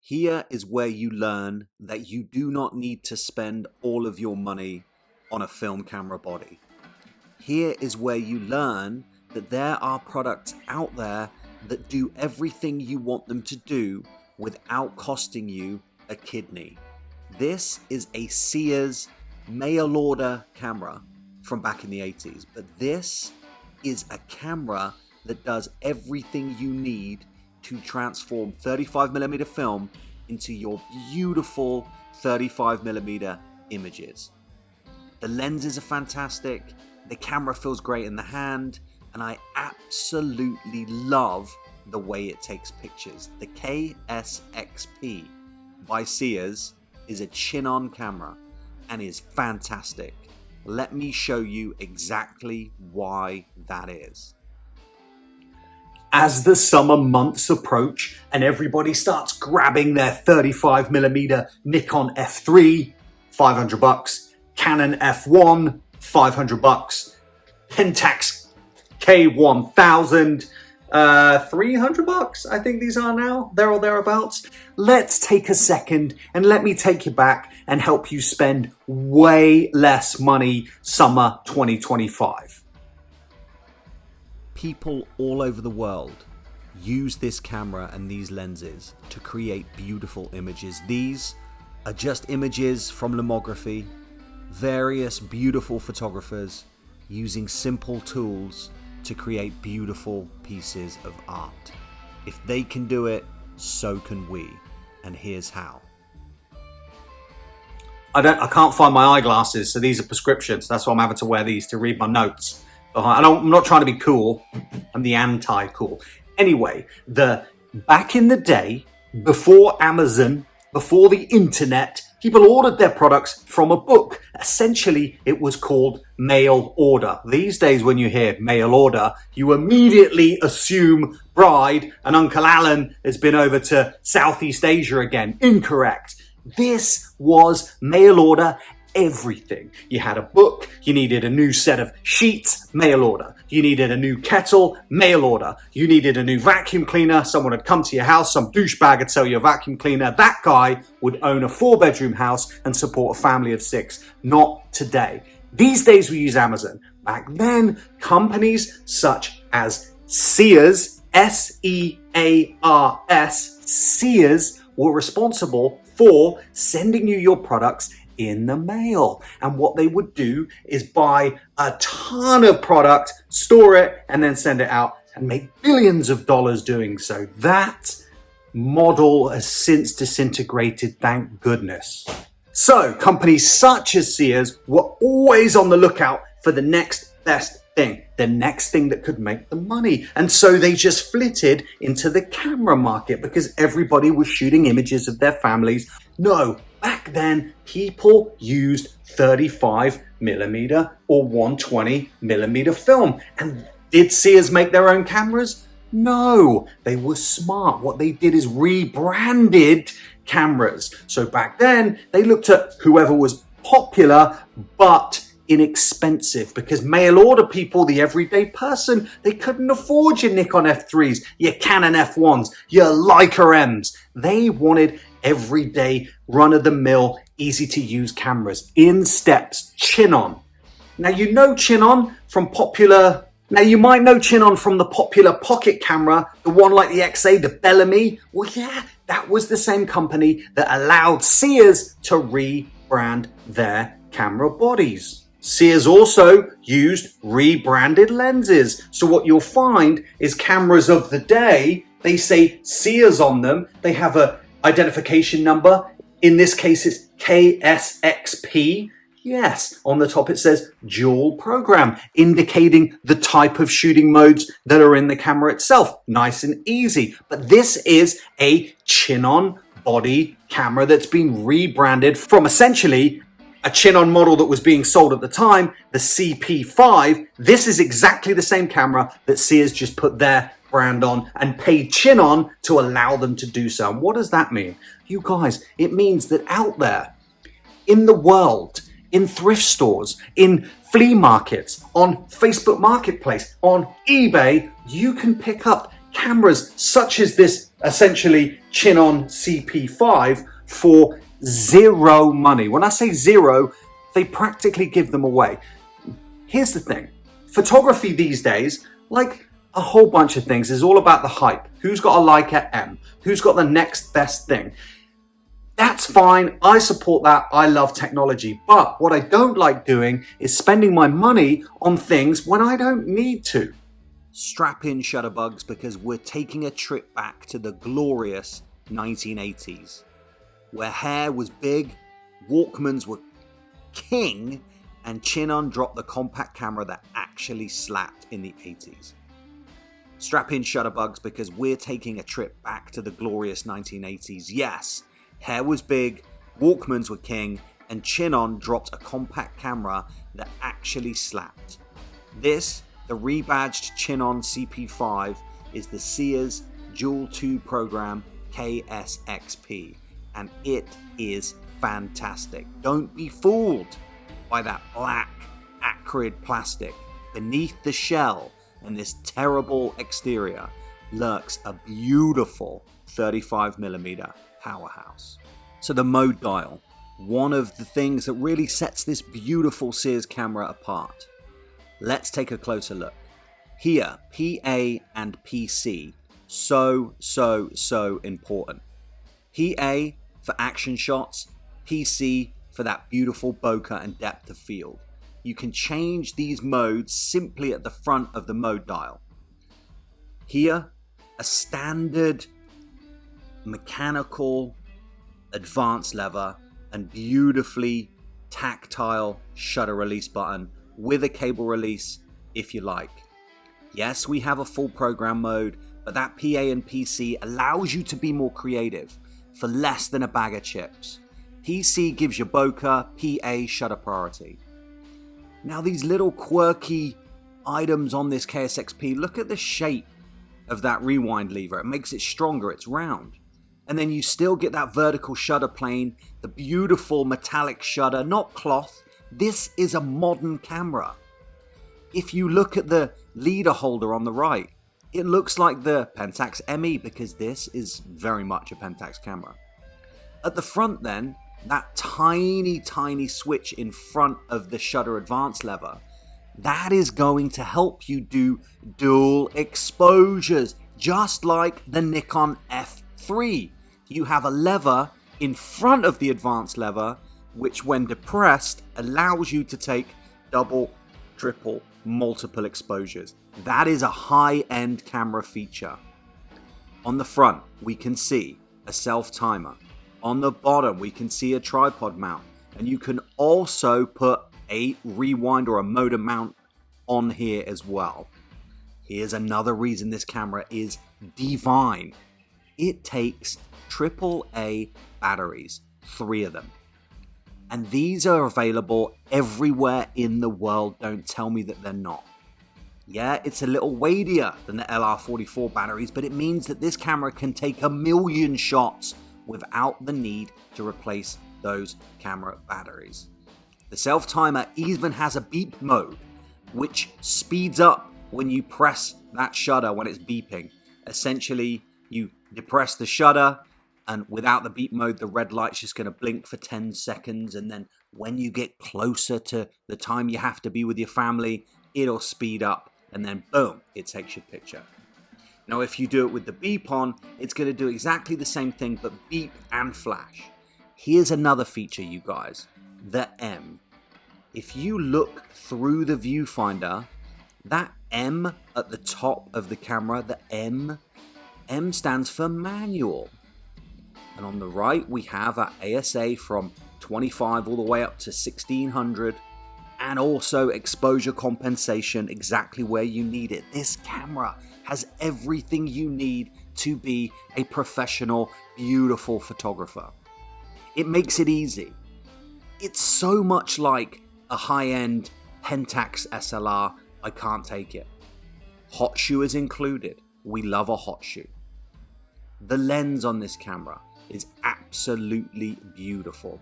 Here is where you learn that you do not need to spend all of your money on a film camera body. Here is where you learn that there are products out there that do everything you want them to do without costing you a kidney. This is a Sears mail order camera from back in the 80s, but this is a camera that does everything you need to transform 35mm film into your beautiful 35mm images. The lenses are fantastic, the camera feels great in the hand, and I absolutely love the way it takes pictures. The KSX-P by Sears is a chin-on camera and is fantastic. Let me show you exactly why that is. As the summer months approach and everybody starts grabbing their 35mm Nikon F3, $500, Canon F1, $500, Pentax K-1000, $300, I think these are now, there or thereabouts. Let's take a second and let me take you back and help you spend way less money summer 2025. People all over the world use this camera and these lenses to create beautiful images. These are just images from lomography, various beautiful photographers using simple tools to create beautiful pieces of art. If they can do it, so can we. And here's how. I can't find my eyeglasses, so these are prescriptions. That's why I'm having to wear these to read my notes. I'm not trying to be cool. I'm the anti-cool. Anyway, back in the day, before Amazon, before the internet, people ordered their products from a book. Essentially, it was called mail order. These days, when you hear mail order, you immediately assume Bride and Uncle Alan has been over to Southeast Asia again. Incorrect. This was mail order everything. You had a book, you needed a new set of sheets, mail order. You needed a new kettle, mail order. You needed a new vacuum cleaner. Someone had come to your house, some douchebag would sell you a vacuum cleaner. That guy would own a 4-bedroom house and support a family of 6. Not today. These days we use Amazon. Back then, companies such as Sears, S-E-A-R-S, Sears, were responsible for sending you your products in the mail. And what they would do is buy a ton of product, store it, and then send it out and make billions of dollars doing so. That model has since disintegrated, thank goodness. So companies such as Sears were always on the lookout for the next best thing, the next thing that could make them money. And so they just flitted into the camera market because everybody was shooting images of their families. No, back then, people used 35mm or 120mm film. And did Sears make their own cameras? No, they were smart. What they did is rebranded cameras. So back then, they looked at whoever was popular but inexpensive, because mail order people, the everyday person, they couldn't afford your Nikon F3s, your Canon F1s, your Leica M's. They wanted everyday, run-of-the-mill, easy-to-use cameras in steps, chin-on. Now, you know chin-on from popular... Now, you might know chin-on from the popular pocket camera, the one like the XA, the Bellamy. Well, yeah, that was the same company that allowed Sears to rebrand their camera bodies. Sears also used rebranded lenses. So what you'll find is cameras of the day, they say Sears on them. They have a identification number. In this case, it's KSX-P. Yes, on the top it says dual program, indicating the type of shooting modes that are in the camera itself. Nice and easy. But this is a chin-on body camera that's been rebranded from essentially a chin-on model that was being sold at the time, the CP5. This is exactly the same camera that Sears just put their brand on and paid chin-on to allow them to do so. And what does that mean? You guys, it means that out there in the world, in thrift stores, in flea markets, on Facebook Marketplace, on eBay, you can pick up cameras such as this essentially Chinon CP5 for zero money. When I say zero, they practically give them away. Here's the thing. Photography these days, like a whole bunch of things, is all about the hype. Who's got a Leica M? Who's got the next best thing? That's fine. I support that. I love technology. But what I don't like doing is spending my money on things when I don't need to. Strap in, shutterbugs, because we're taking a trip back to the glorious 1980s, where hair was big, Walkmans were king, and Chinon dropped the compact camera that actually slapped in the 80s. Strap in, shutterbugs, because we're taking a trip back to the glorious 1980s. Yes, hair was big, Walkmans were king, and Chinon dropped a compact camera that actually slapped. This, the rebadged Chinon CP5, is the Sears Dual 2 Program KSX-P, and it is fantastic. Don't be fooled by that black, acrid plastic. Beneath the shell and this terrible exterior lurks a beautiful 35mm powerhouse. So the mode dial, one of the things that really sets this beautiful Sears camera apart. Let's take a closer look. Here, PA and PC, so important. PA for action shots, PC for that beautiful bokeh and depth of field. You can change these modes simply at the front of the mode dial. Here, a standard mechanical advanced lever and beautifully tactile shutter release button with a cable release if you like. Yes, we have a full program mode, but that PA and PC allows you to be more creative for less than a bag of chips. PC gives you bokeh, PA shutter priority. Now these little quirky items on this KSX-P, look at the shape of that rewind lever. It makes it stronger, it's round. And then you still get that vertical shutter plane, the beautiful metallic shutter, not cloth. This is a modern camera. If you look at the leader holder on the right, it looks like the Pentax ME because this is very much a Pentax camera. At the front then, that tiny switch in front of the shutter advance lever, that is going to help you do dual exposures, just like the Nikon F3. You have a lever in front of the advance lever, which when depressed allows you to take double, triple, multiple exposures. That is a high-end camera feature. On the front, we can see a self-timer. On the bottom, we can see a tripod mount. And you can also put a rewind or a motor mount on here as well. Here's another reason this camera is divine. It takes AAA batteries, 3 of them. And these are available everywhere in the world. Don't tell me that they're not. Yeah, it's a little weightier than the LR44 batteries, but it means that this camera can take 1,000,000 shots without the need to replace those camera batteries. The self-timer even has a beep mode, which speeds up when you press that shutter when it's beeping. Essentially, you depress the shutter, and without the beep mode, the red light's just going to blink for 10 seconds. And then when you get closer to the time you have to be with your family, it'll speed up. And then boom, it takes your picture. Now, if you do it with the beep on, it's going to do exactly the same thing, but beep and flash. Here's another feature, you guys. The M. If you look through the viewfinder, that M at the top of the camera, the M stands for manual. And on the right, we have our ASA from 25 all the way up to 1600, and also exposure compensation exactly where you need it. This camera has everything you need to be a professional, beautiful photographer. It makes it easy. It's so much like a high-end Pentax SLR, I can't take it. Hot shoe is included. We love a hot shoe. The lens on this camera is absolutely beautiful.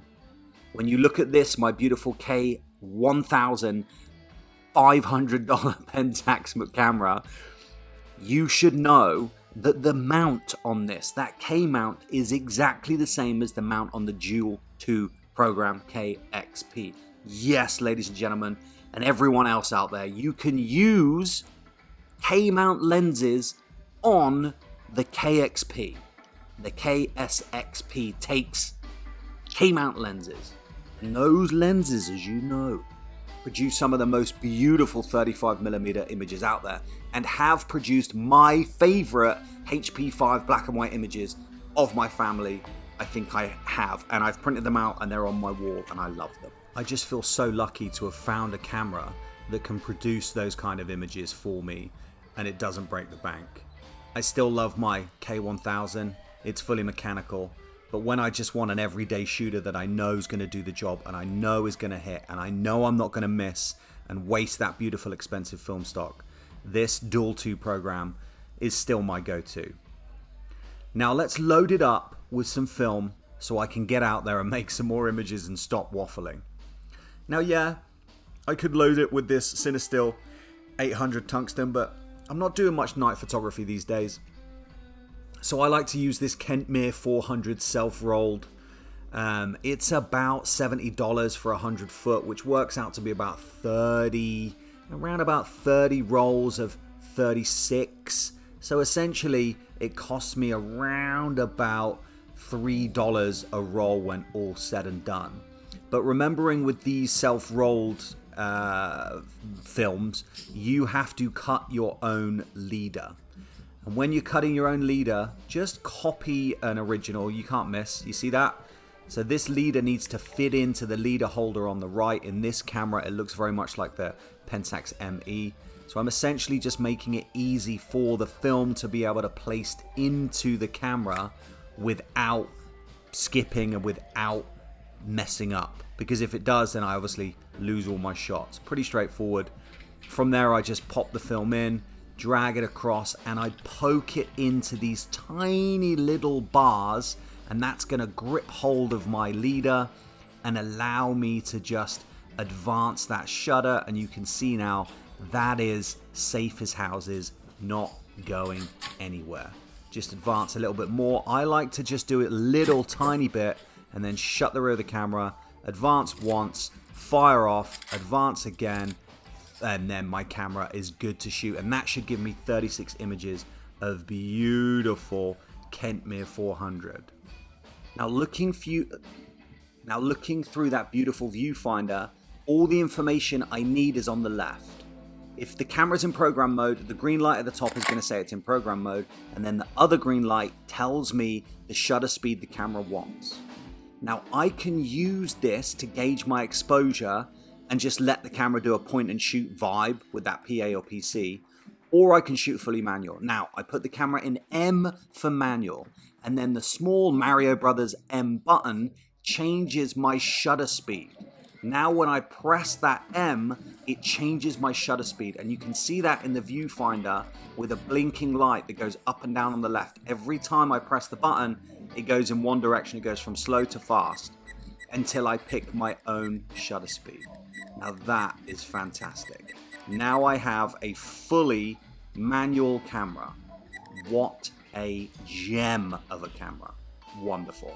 When you look at this, my beautiful $1,500 Pentax camera, you should know that the mount on this, that K-mount, is exactly the same as the mount on the Dual 2 program KXP. Yes, ladies and gentlemen, and everyone else out there, you can use K-mount lenses on the KXP. The KSX-P takes K-mount lenses, and those lenses, as you know, produce some of the most beautiful 35mm images out there, and have produced my favorite HP5 black and white images of my family. I think I have, and I've printed them out and they're on my wall and I love them. I just feel so lucky to have found a camera that can produce those kind of images for me and it doesn't break the bank. I still love my K1000. It's fully mechanical, but when I just want an everyday shooter that I know is going to do the job and I know is going to hit and I know I'm not going to miss and waste that beautiful expensive film stock, this Dual 2 program is still my go-to. Now let's load it up with some film so I can get out there and make some more images and stop waffling. Now yeah, I could load it with this Cinestill 800 tungsten, but I'm not doing much night photography these days. So I like to use this Kentmere 400 self-rolled. It's about $70 for 100 foot, which works out to be about around about 30 rolls of 36. So essentially it costs me around about $3 a roll when all said and done. But remembering with these self-rolled films, you have to cut your own leader. And when you're cutting your own leader, just copy an original. You can't miss. You see that? So this leader needs to fit into the leader holder on the right. In this camera, it looks very much like the Pentax ME. So I'm essentially just making it easy for the film to be able to place into the camera without skipping and without messing up. Because if it does, then I obviously lose all my shots. Pretty straightforward. From there, I just pop the film in, drag it across, and I poke it into these tiny little bars, and that's going to grip hold of my leader and allow me to just advance that shutter. And you can see now that is safe as houses, not going anywhere. Just advance a little bit more. I like to just do it a little tiny bit and then shut the rear of the camera, advance once, fire off, advance again, and then my camera is good to shoot. And that should give me 36 images of beautiful Kentmere 400. Now looking through that beautiful viewfinder, all the information I need is on the left. If the camera's in program mode, the green light at the top is going to say it's in program mode, and then the other green light tells me the shutter speed the camera wants. Now I can use this to gauge my exposure and just let the camera do a point and shoot vibe with that PA or PC, or I can shoot fully manual. Now I put the camera in M for manual, and then the small Mario Brothers M button changes my shutter speed. Now when I press that M, it changes my shutter speed, and you can see that in the viewfinder with a blinking light that goes up and down on the left. Every time I press the button, it goes in one direction. It goes from slow to fast until I pick my own shutter speed. Now that is fantastic. Now I have a fully manual camera. What a gem of a camera. Wonderful.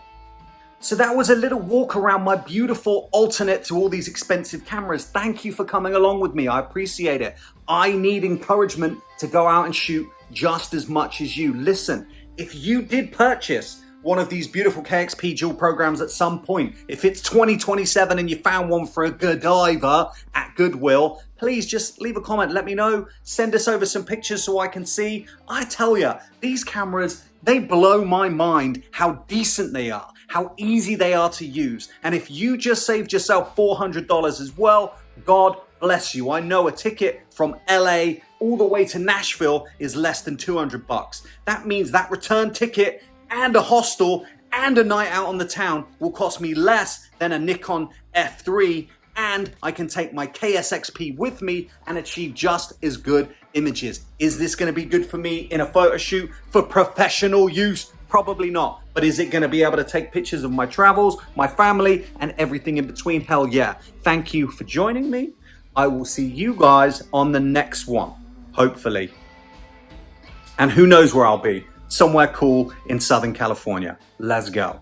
So that was a little walk around my beautiful alternate to all these expensive cameras. Thank you for coming along with me. I appreciate it. I need encouragement to go out and shoot just as much as you. Listen, if you did purchase one of these beautiful KXP dual programs at some point, if it's 2027 and you found one for a Godiva at Goodwill, please just leave a comment. Let me know. Send us over some pictures so I can see. I tell you, these cameras, they blow my mind how decent they are, how easy they are to use. And if you just saved yourself $400 as well, God bless you. I know a ticket from LA all the way to Nashville is less than 200 bucks. That means that return ticket and a hostel and a night out on the town will cost me less than a Nikon F3, and I can take my KSX-P with me and achieve just as good images. Is this going to be good for me in a photo shoot for professional use? Probably not. But is it going to be able to take pictures of my travels, my family, and everything in between? Hell yeah. Thank you for joining me. I will see you guys on the next one, hopefully. And who knows where I'll be? Somewhere cool in Southern California. Let's go.